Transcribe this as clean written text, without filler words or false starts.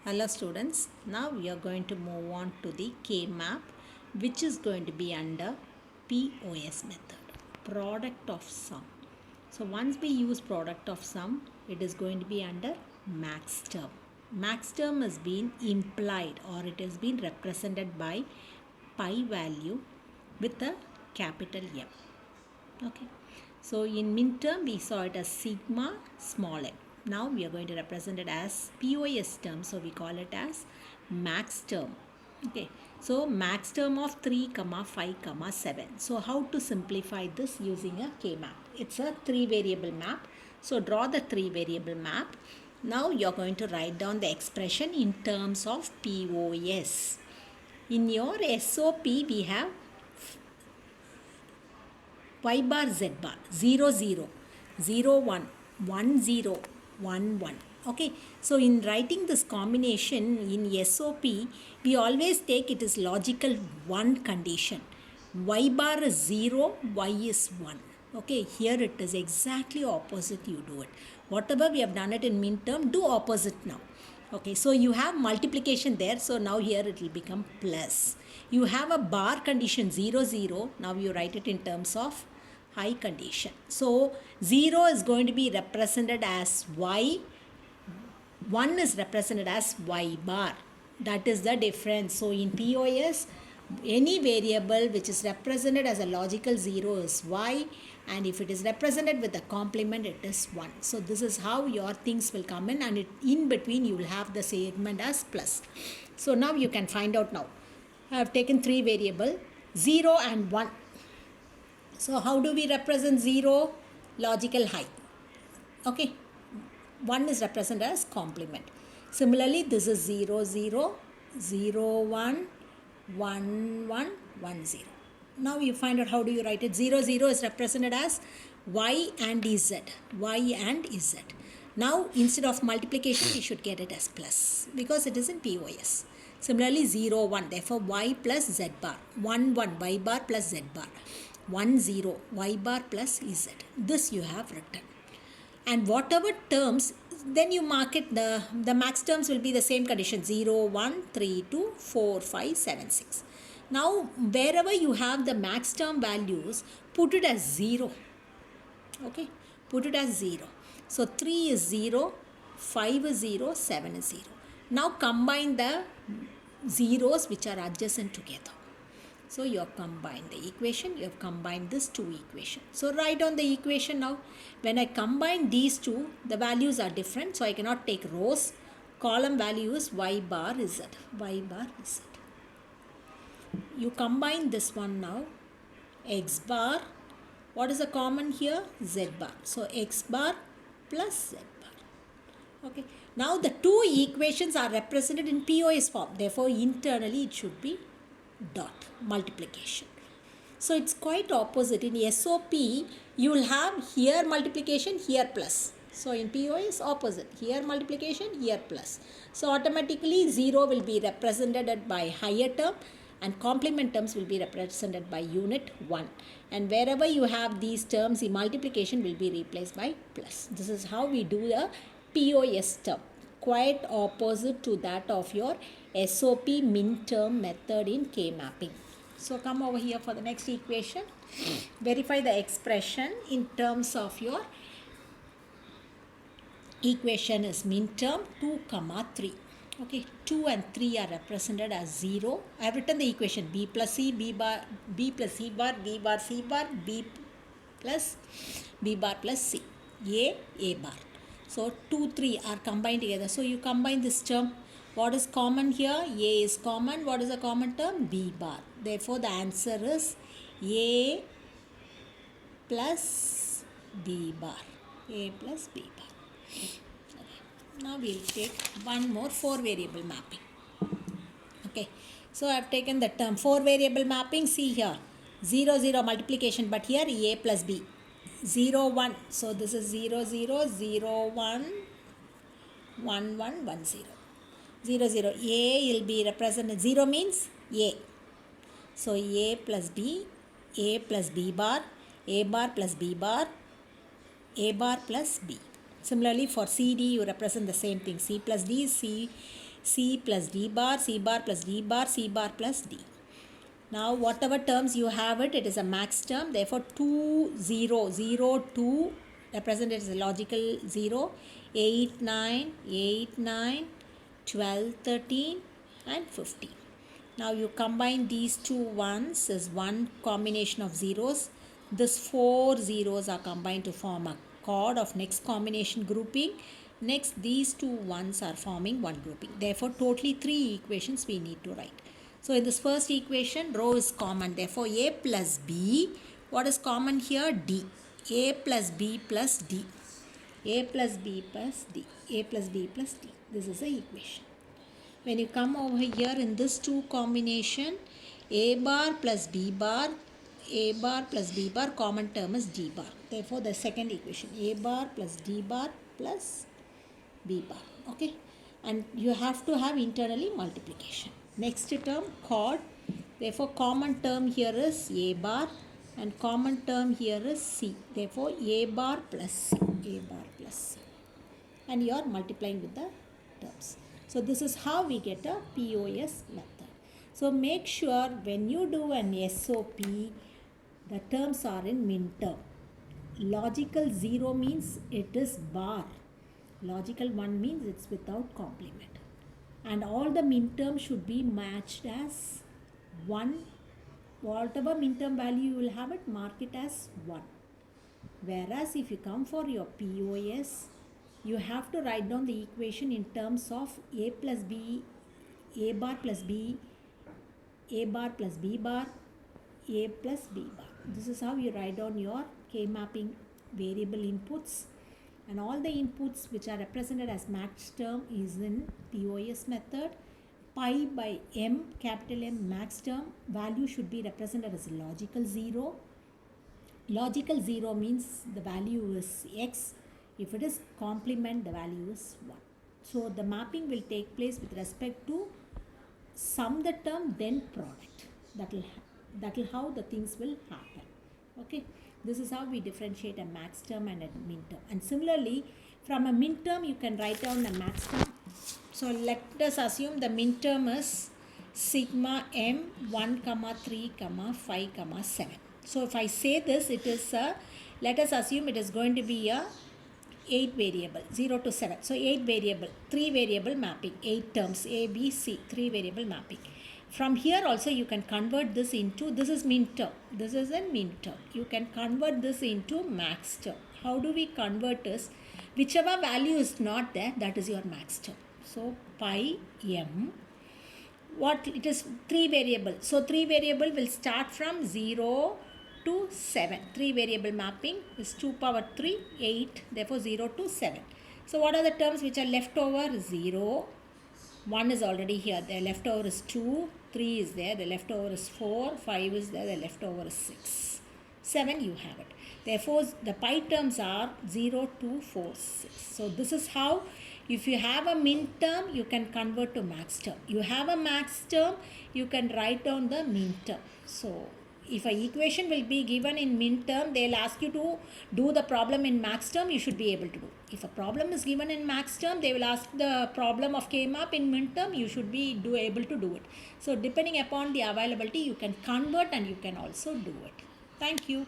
Hello students, now we are going to move on to the K map, which is going to be under POS method, product of sum. So once we use product of sum, it is going to be under max term. Max term has been implied or it has been represented by pi value with a capital M. Okay, so in minterm we saw it as sigma small m. Now we are going to represent it as POS term, so we call it as max term. Okay, so max term of 3 comma 5 comma 7. So how to simplify this using a K map? It's a 3 variable map. So draw the 3 variable map. Now you are going to write down the expression in terms of POS. In your SOP we have y bar z bar 0 0 0 1 1 0 1 1. Okay, so in writing this combination in SOP we always take it as logical one condition. Y bar is 0, y is 1. Okay, here it is exactly opposite. You do it whatever we have done it in minterm, do opposite now. Okay, so you have multiplication there, so now here it will become plus. You have a bar condition 0 0, now you write it in terms of high condition. So 0 is going to be represented as y, 1 is represented as y bar. That is the difference. So in POS, any variable which is represented as a logical 0 is y, and if it is represented with a complement it is 1. So this is how your things will come in, and in between you will have the segment as plus. So now you can find out now. I have taken 3 variable 0 and 1. So how do we represent 0? Logical high. Okay, 1 is represented as complement. Similarly, this is 0 0 0 1 1 1 1 0. Now you find out how do you write it. 0 0 is represented as y and z. Y and z. Now instead of multiplication we should get it as plus because it is in POS. Similarly 0 1, therefore y plus z bar. 1 1, y bar plus z bar. 1 0, y bar plus z. This you have written. And whatever terms, then you mark it, the max terms will be the same condition 0 1 3 2 4 5 7 6. Now wherever you have the max term values, put it as 0. Okay, put it as 0. So 3 is 0, 5 is 0, 7 is 0. Now combine the zeros which are adjacent together. So you have combined the equation, you have combined this two equations. So write down the equation now. When I combine these two, the values are different, so I cannot take rows. Column value is y bar z. Y bar z. You combine this one now. X bar. What is the common here? Z bar. So x bar plus z bar. Okay. Now the two equations are represented in POS form. Therefore, internally it should be dot multiplication. So it's quite opposite. In SOP you will have here multiplication, here plus. So in POS opposite, here multiplication, here plus. So automatically 0 will be represented by higher term and complement terms will be represented by unit 1. And wherever you have these terms, the multiplication will be replaced by plus. This is how we do the POS term. Quite opposite to that of your SOP minterm method in K mapping. So come over here for the next equation. Verify the expression in terms of your equation is minterm 2 comma 3. Okay, 2 and 3 are represented as 0. I have written the equation b plus c, b bar, b plus c bar, b bar c bar, b plus b bar plus c, a bar. So 2, 3 are combined together. So you combine this term. What is common here? A is common. What is the common term? B bar. Therefore the answer is A plus B bar. A plus B bar. Now we will take one more 4 variable mapping. Okay. So I have taken the term 4 variable mapping. See here 0 0 multiplication, but here A plus B. 0 1. So this is 0 0 0 1 1 1 1 0. 0 0. A will be represented. 0 means A. So A plus B, A plus B bar, A bar plus B bar, A bar plus B. Similarly for CD you represent the same thing. C plus D, C C plus D bar, C bar plus D bar, C bar plus D. Now whatever terms you have it, it is a max term. Therefore 2, 0, 0, 2 represented as a logical 0, 8, 9, 8, 9, 12, 13 and 15. Now you combine these two ones as one combination of zeros. These 4 zeros are combined to form a chord of next combination grouping. Next these two ones are forming one grouping. Therefore totally 3 equations we need to write. So in this first equation, rho is common. Therefore, A plus B. What is common here? D. A plus B plus D. A plus B plus D. A plus B plus D. This is the equation. When you come over here in this two combination, A bar plus B bar, A bar plus B bar, common term is D bar. Therefore, the second equation, A bar plus D bar plus B bar. Okay. And you have to have internally multiplication. Next term, chord. Therefore, common term here is A bar and common term here is C. Therefore, A bar plus C. A bar plus C. And you are multiplying with the terms. So, this is how we get a POS method. So, make sure when you do an SOP, the terms are in min term. Logical 0 means it is bar. Logical 1 means it's without complement. And all the min terms should be matched as 1. Whatever min term value you will have it, mark it as 1. Whereas if you come for your POS, you have to write down the equation in terms of A plus B, A bar plus B, A bar plus B bar, A plus B bar. This is how you write down your K-mapping variable inputs. And all the inputs which are represented as max term is in POS method. Pi by M, capital M max term, value should be represented as logical 0. Logical 0 means the value is X. If it is complement, the value is 1. So the mapping will take place with respect to sum the term, then product. That will how the things will happen. Okay. This is how we differentiate a max term and a min term. And similarly, from a min term, you can write down the max term. So let us assume the min term is sigma m 1, 3, 5, 7. So if I say this, it is let us assume it is going to be a 8 variable, 0 to 7. So 8 variable, 3 variable mapping, 8 terms, A, B, C, 3 variable mapping. From here also you can convert this into, this is min term, this is a min term. You can convert this into max term. How do we convert this? Whichever value is not there, that is your max term. So pi m, what it is 3 variable. So 3 variable will start from 0 to 7. 3 variable mapping is 2 power 3, 8, therefore 0 to 7. So what are the terms which are left over? 0. 1 is already here, the leftover is 2, 3 is there, the leftover is 4, 5 is there, the leftover is 6. 7 you have it. Therefore, the pi terms are 0, 2, 4, 6. So, this is how, if you have a min term, you can convert to max term. You have a max term, you can write down the min term. So, if an equation will be given in min term, they will ask you to do the problem in max term, you should be able to do. If a problem is given in max term, they will ask the problem of K-map in min term, you should be able to do it. So depending upon the availability, you can convert and you can also do it. Thank you.